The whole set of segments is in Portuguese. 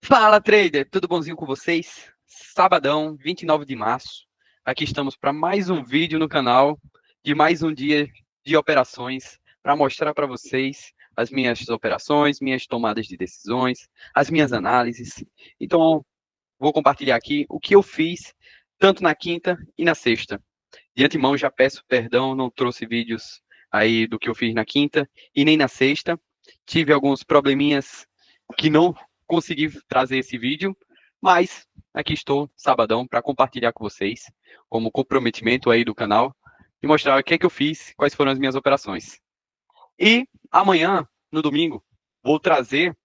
Fala, trader! Tudo bonzinho com vocês? Sabadão, 29 de março. Aqui estamos para mais um vídeo no canal de mais um dia de operações para mostrar para vocês as minhas operações, minhas tomadas de decisões, as minhas análises. Então, vou compartilhar aqui o que eu fiz tanto na quinta e na sexta. De antemão, já peço perdão, não trouxe vídeos aí do que eu fiz na quinta e nem na sexta. Tive alguns probleminhas que não consegui trazer esse vídeo, mas aqui estou, sabadão, para compartilhar com vocês, como comprometimento aí do canal, e mostrar o que é que eu fiz, quais foram as minhas operações. E amanhã, no domingo, vou trazer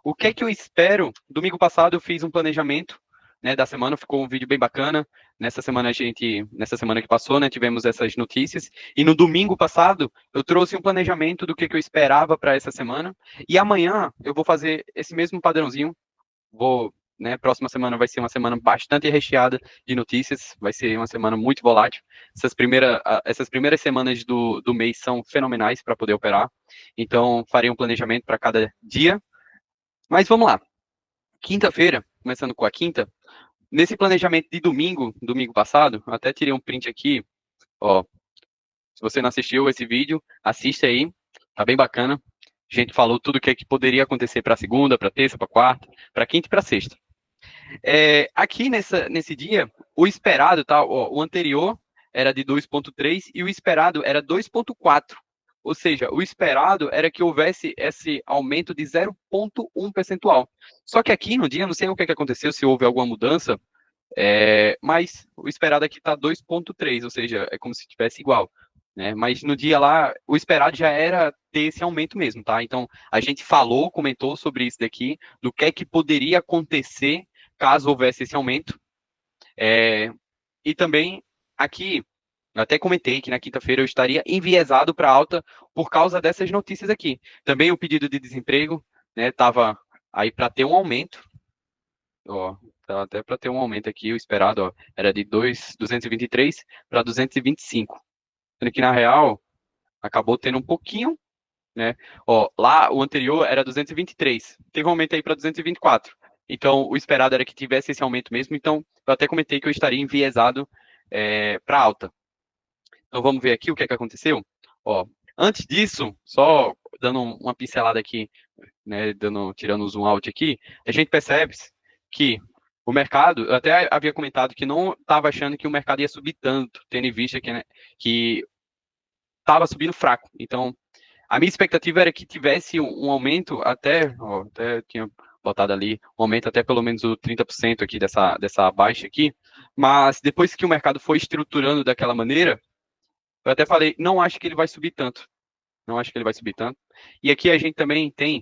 o que é que eu espero. Domingo passado eu fiz um planejamento, né, da semana, ficou um vídeo bem bacana. Nessa semana que passou, né, tivemos essas notícias. E no domingo passado eu trouxe um planejamento do que eu esperava para essa semana. E amanhã eu vou fazer esse mesmo padrãozinho. Né, próxima semana vai ser uma semana bastante recheada de notícias, vai ser uma semana muito volátil. Essas primeiras semanas do mês são fenomenais para poder operar, então farei um planejamento para cada dia. Mas vamos lá, quinta-feira, começando com a quinta, nesse planejamento de domingo passado, até tirei um print aqui, ó, se você não assistiu esse vídeo, assista aí, tá bem bacana. A gente falou tudo o que poderia acontecer para segunda, para terça, para quarta, para quinta e para sexta. Aqui nesse dia, o esperado, tá? O anterior era de 2,3 e o esperado era 2,4. Ou seja, o esperado era que houvesse esse aumento de 0,1 percentual. Só que aqui no dia, não sei o que aconteceu, se houve alguma mudança, mas o esperado aqui está 2,3, ou seja, é como se tivesse igual. Né? Mas no dia lá, o esperado já era ter esse aumento mesmo, tá? Então, a gente comentou sobre isso daqui, do que é que poderia acontecer caso houvesse esse aumento. E também aqui, eu até comentei que na quinta-feira eu estaria enviesado para alta por causa dessas notícias aqui. Também o pedido de desemprego, né, estava aí para ter um aumento, ó, tava até para ter um aumento aqui, o esperado, ó, era de 223 para 225. Sendo que na real acabou tendo um pouquinho, né? Ó, lá o anterior era 223, teve um aumento aí para 224. Então, o esperado era que tivesse esse aumento mesmo. Então, eu até comentei que eu estaria enviesado para alta. Então, vamos ver aqui o que é que aconteceu. Ó, antes disso, só dando uma pincelada aqui, né, tirando o zoom out aqui, a gente percebe que o mercado, eu até havia comentado que não estava achando que o mercado ia subir tanto, tendo em vista que, né, que estava subindo fraco. Então, a minha expectativa era que tivesse um aumento até tinha botado ali, um aumento até pelo menos o 30% aqui dessa baixa aqui, mas depois que o mercado foi estruturando daquela maneira, eu até falei, não acho que ele vai subir tanto, não acho que ele vai subir tanto. E aqui a gente também tem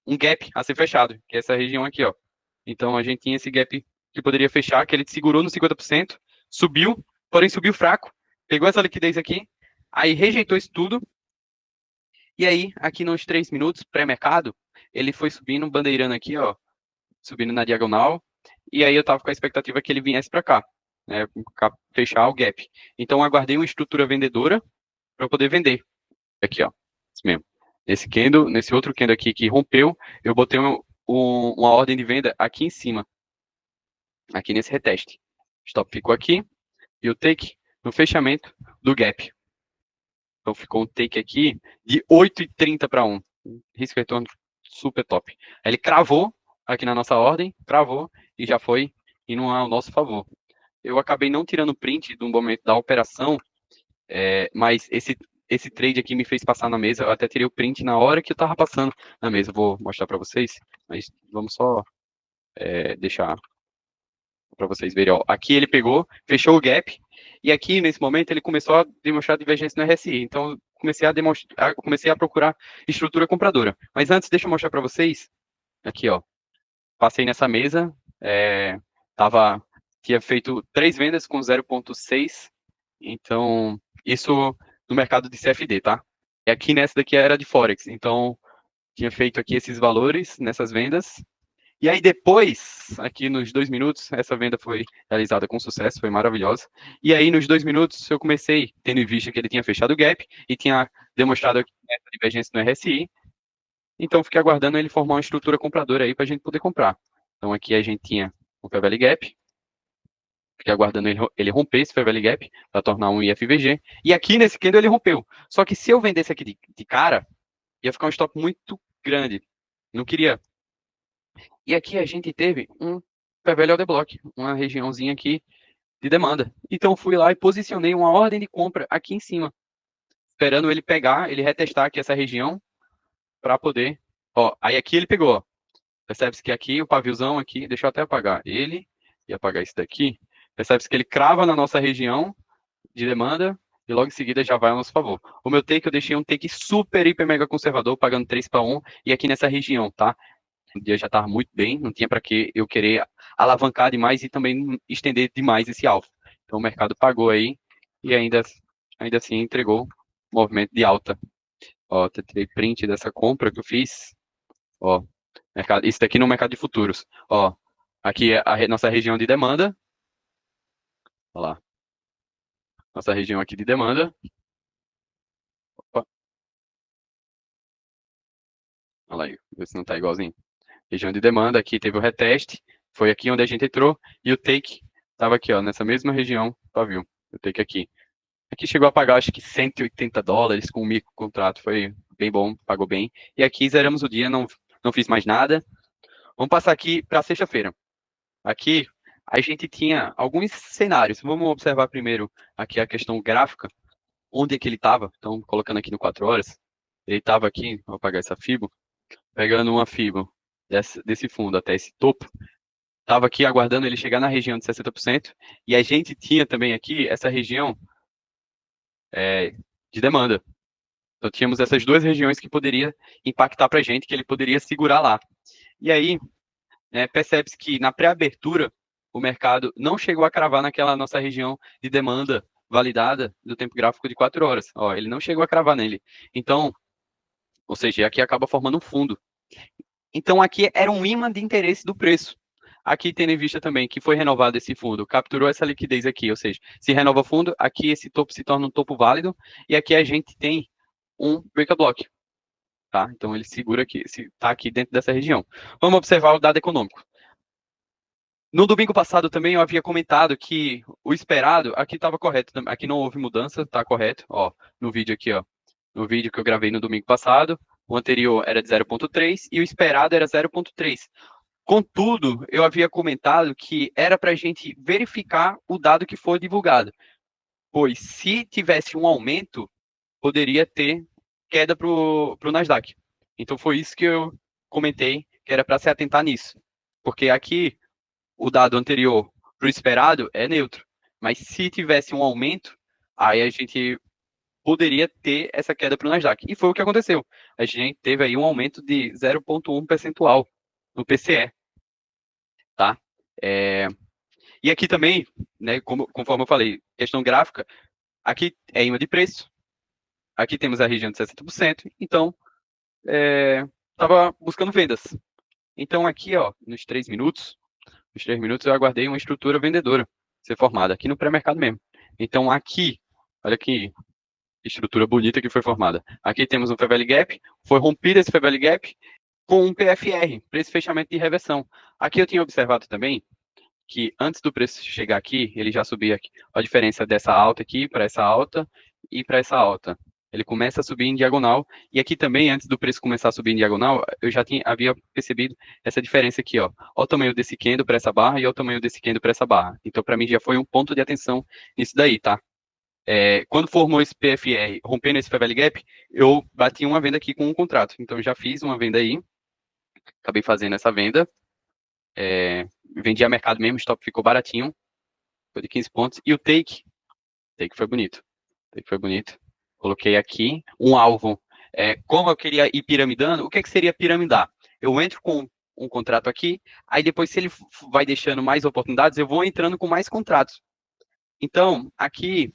um gap a ser fechado, que é essa região aqui, ó. Então a gente tinha esse gap que poderia fechar, que ele segurou no 50%, subiu, porém subiu fraco, pegou essa liquidez aqui, aí rejeitou isso tudo, e aí, aqui nos 3 minutos, pré-mercado, ele foi subindo, bandeirando aqui, ó, subindo na diagonal, e aí eu tava com a expectativa que ele viesse para cá, né, fechar o gap. Então, aguardei uma estrutura vendedora para poder vender. Aqui, ó, isso mesmo. Nesse outro candle aqui que rompeu, eu botei uma ordem de venda aqui em cima, aqui nesse reteste. Stop ficou aqui, e o take no fechamento do gap. Então ficou um take aqui de 8,30 para 1. Risco retorno super top. Aí ele cravou aqui na nossa ordem, cravou e já foi indo ao nosso favor. Eu acabei não tirando print do momento da operação, mas esse trade aqui me fez passar na mesa. Eu até tirei o print na hora que eu estava passando na mesa. Eu vou mostrar para vocês, mas vamos só deixar para vocês verem. Ó. Aqui ele pegou, fechou o gap, e aqui nesse momento ele começou a demonstrar divergência no RSI. Então comecei a procurar estrutura compradora. Mas antes, deixa eu mostrar para vocês. Aqui, ó. Passei nessa mesa, tinha feito 3 vendas com 0,6. Então, isso no mercado de CFD, tá? E aqui nessa daqui era de Forex. Então, tinha feito aqui esses valores nessas vendas. E aí depois, aqui nos 2 minutos, essa venda foi realizada com sucesso, foi maravilhosa. E aí nos 2 minutos eu comecei, tendo em vista que ele tinha fechado o gap e tinha demonstrado aqui essa divergência no RSI. Então fiquei aguardando ele formar uma estrutura compradora aí para a gente poder comprar. Então aqui a gente tinha o Fair Value Gap, fiquei aguardando ele romper esse Fair Value Gap para tornar um IFVG. E aqui nesse candle ele rompeu. Só que se eu vendesse aqui de cara, ia ficar um stop muito grande. Não queria. E aqui a gente teve um Fair Value Order Block, uma regiãozinha aqui de demanda. Então fui lá e posicionei uma ordem de compra aqui em cima, esperando ele pegar, ele retestar aqui essa região para poder. Ó, aí aqui ele pegou, ó. Percebe-se que aqui o paviozão aqui, deixa eu até apagar ele e apagar esse daqui. Percebe-se que ele crava na nossa região de demanda e logo em seguida já vai ao nosso favor. O meu take eu deixei um take super, hiper, mega conservador, pagando 3 para 1 e aqui nessa região, tá? O dia já estava muito bem, não tinha para que eu querer alavancar demais e também estender demais esse alvo. Então o mercado pagou aí e ainda assim entregou movimento de alta. Ó, tirei print dessa compra que eu fiz. Ó, isso daqui no mercado de futuros. Ó, aqui é a nossa região de demanda. Olha lá. Nossa região aqui de demanda. Opa, olha lá aí, vê se não está igualzinho. Região de demanda, aqui teve o reteste, foi aqui onde a gente entrou, e o take estava aqui, ó, nessa mesma região, viu? O take aqui. Aqui chegou a pagar, acho que $180 com o micro contrato, foi bem bom, pagou bem. E aqui zeramos o dia, não fiz mais nada. Vamos passar aqui para sexta-feira. Aqui a gente tinha alguns cenários. Vamos observar primeiro aqui a questão gráfica, onde é que ele estava. Então, colocando aqui no 4 horas, ele estava aqui, vou apagar essa FIBO, pegando uma FIBO desse fundo até esse topo. Estava aqui aguardando ele chegar na região de 60%. E a gente tinha também aqui essa região de demanda. Então, tínhamos essas duas regiões que poderia impactar para a gente, que ele poderia segurar lá. E aí, percebe-se que na pré-abertura, o mercado não chegou a cravar naquela nossa região de demanda validada do tempo gráfico de 4 horas. Ó, ele não chegou a cravar nele. Então, ou seja, aqui acaba formando um fundo. Então, aqui era um imã de interesse do preço. Aqui tendo em vista também que foi renovado esse fundo, capturou essa liquidez aqui, ou seja, se renova o fundo, aqui esse topo se torna um topo válido, e aqui a gente tem um break block, tá? Então ele segura aqui, está aqui dentro dessa região. Vamos observar o dado econômico. No domingo passado também eu havia comentado que o esperado aqui estava correto, aqui não houve mudança, está correto, ó, no vídeo aqui, ó, no vídeo que eu gravei no domingo passado, o anterior era de 0,3 e o esperado era 0,3. Contudo, eu havia comentado que era para a gente verificar o dado que foi divulgado, pois se tivesse um aumento, poderia ter queda para o Nasdaq. Então foi isso que eu comentei, que era para se atentar nisso. Porque aqui o dado anterior para o esperado é neutro. Mas se tivesse um aumento, aí a gente poderia ter essa queda para o Nasdaq. E foi o que aconteceu. A gente teve aí um aumento de 0,1 percentual no PCE. Tá? E aqui também, né, conforme eu falei, questão gráfica, aqui é imã de preço, aqui temos a região de 60%, então estava buscando vendas. Então aqui, ó, nos 3 minutos eu aguardei uma estrutura vendedora ser formada, aqui no pré-mercado mesmo. Então aqui, olha que estrutura bonita que foi formada. Aqui temos um Fair Value Gap, foi rompido esse Fair Value Gap com um PFR, preço fechamento de reversão. Aqui eu tinha observado também que antes do preço chegar aqui, ele já subia aqui. A diferença dessa alta aqui para essa alta e para essa alta. Ele começa a subir em diagonal. E aqui também, antes do preço começar a subir em diagonal, eu já havia percebido essa diferença aqui, ó. Olha o tamanho desse candle para essa barra e olha o tamanho desse candle para essa barra. Então, para mim, já foi um ponto de atenção nisso daí, tá? Quando formou esse PFR, rompendo esse Fair Value Gap, eu bati uma venda aqui com um contrato. Então, já fiz uma venda aí. Acabei fazendo essa venda. Vendi a mercado mesmo, o stop ficou baratinho, foi de 15 pontos, e o take foi bonito, coloquei aqui um alvo, como eu queria ir piramidando, o que seria piramidar? Eu entro com um contrato aqui, aí depois se ele vai deixando mais oportunidades, eu vou entrando com mais contratos. Então, aqui,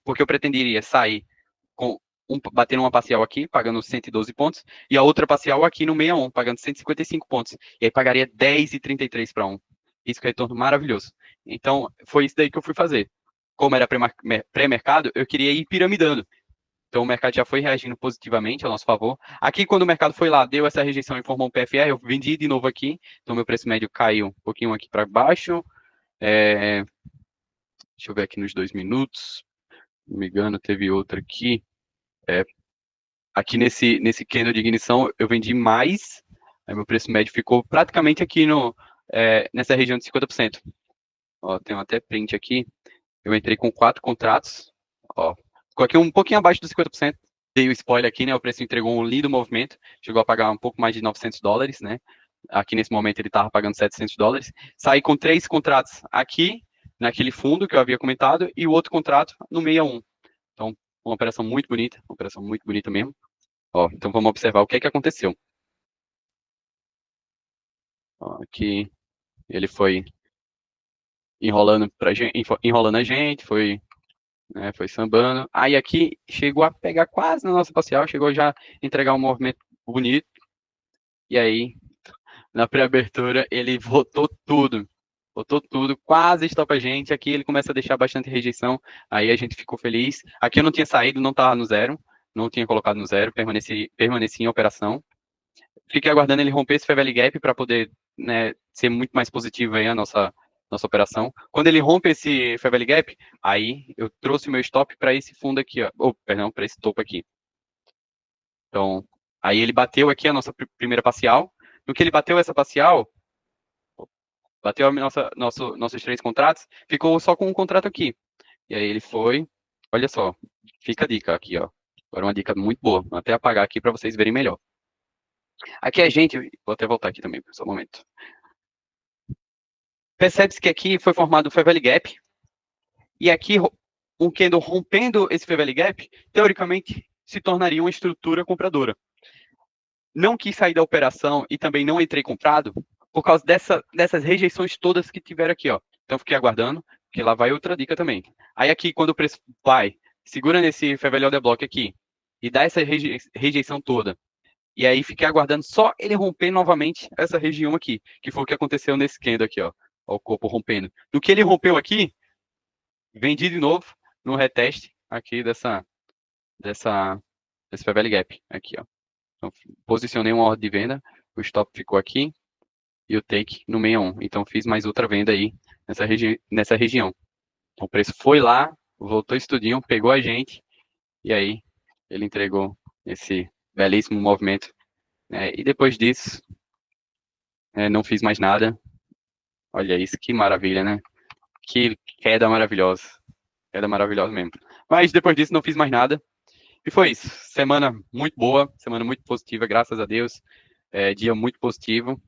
porque eu pretenderia sair batendo uma parcial aqui, pagando 112 pontos, e a outra parcial aqui no 61, pagando 155 pontos. E aí pagaria 10,33 para 1. Isso que é retorno maravilhoso. Então, foi isso daí que eu fui fazer. Como era pré-mercado, eu queria ir piramidando. Então, o mercado já foi reagindo positivamente ao nosso favor. Aqui, quando o mercado foi lá, deu essa rejeição e formou um PFR, eu vendi de novo aqui. Então, meu preço médio caiu um pouquinho aqui para baixo. Deixa eu ver aqui nos 2 minutos. Se não me engano, teve outra aqui. Aqui nesse candle de ignição, eu vendi mais. Aí, meu preço médio ficou praticamente aqui nessa região de 50%. Ó, tem até print aqui. Eu entrei com 4 contratos. Ó, ficou aqui um pouquinho abaixo dos 50%. Dei o spoiler aqui, né? O preço entregou um lindo movimento. Chegou a pagar um pouco mais de $900, né? Aqui nesse momento ele estava pagando $700. Saí com 3 contratos aqui, naquele fundo que eu havia comentado, e o outro contrato no 61. Então, uma operação muito bonita mesmo. Ó, então vamos observar o que é que aconteceu. Ó, aqui ele foi enrolando a gente, foi sambando. Aí aqui chegou a pegar quase na nossa parcial, chegou já a entregar um movimento bonito. E aí, na pré-abertura, ele votou tudo, quase stop a gente. Aqui ele começa a deixar bastante rejeição, aí a gente ficou feliz. Aqui eu não tinha saído, não estava no zero, não tinha colocado no zero, permaneci em operação. Fiquei aguardando ele romper esse Fair Value Gap para poder, né, ser muito mais positivo aí a nossa operação. Quando ele rompe esse Fair Value Gap, aí eu trouxe o meu stop para esse fundo aqui, ó. Perdão, para esse topo aqui. Então, aí ele bateu aqui a nossa primeira parcial. No que ele bateu essa parcial, bateu nossos 3 contratos, ficou só com um contrato aqui. E aí ele foi, olha só, fica a dica aqui, ó. Agora uma dica muito boa, vou até apagar aqui para vocês verem melhor. Aqui a gente, vou até voltar aqui também, só um momento. Percebe-se que aqui foi formado o Fair Value Gap, e aqui um candle rompendo esse Fair Value Gap, teoricamente, se tornaria uma estrutura compradora. Não quis sair da operação e também não entrei comprado por causa dessas rejeições todas que tiveram aqui, ó. Então fiquei aguardando, porque lá vai outra dica também. Aí aqui, quando o preço vai, segura nesse Fair Value Order Block aqui e dá essa rejeição toda. E aí fiquei aguardando só ele romper novamente essa região aqui, que foi o que aconteceu nesse candle aqui, ó. Ó, o corpo rompendo. No que ele rompeu aqui, vendi de novo no reteste aqui desse Fair Value Gap aqui, ó. Então, posicionei uma ordem de venda, o stop ficou aqui e o take no 61. Então, fiz mais outra venda aí nessa região. Então, o preço foi lá, voltou estudinho, pegou a gente e aí ele entregou esse belíssimo movimento. E depois disso, não fiz mais nada. Olha isso, que maravilha, né? Que queda maravilhosa. Queda maravilhosa mesmo. Mas depois disso, não fiz mais nada. E foi isso. Semana muito boa, semana muito positiva, graças a Deus. Dia muito positivo.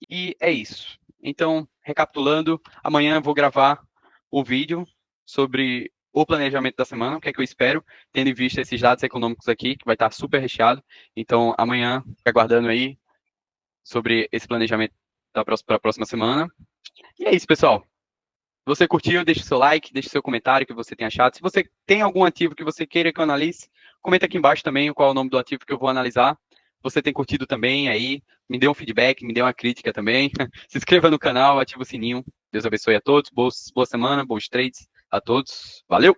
E é isso. Então, recapitulando, amanhã eu vou gravar o vídeo sobre o planejamento da semana, o que é que eu espero, tendo em vista esses dados econômicos aqui, que vai estar super recheado. Então, amanhã, fica aguardando aí sobre esse planejamento para a próxima semana. E é isso, pessoal. Se você curtiu, deixe seu like, deixe seu comentário, o que você tem achado. Se você tem algum ativo que você queira que eu analise, comenta aqui embaixo também qual é o nome do ativo que eu vou analisar. Você tem curtido também aí, me dê um feedback, me dê uma crítica também. Se inscreva no canal, ative o sininho. Deus abençoe a todos. Boa semana, bons trades a todos. Valeu!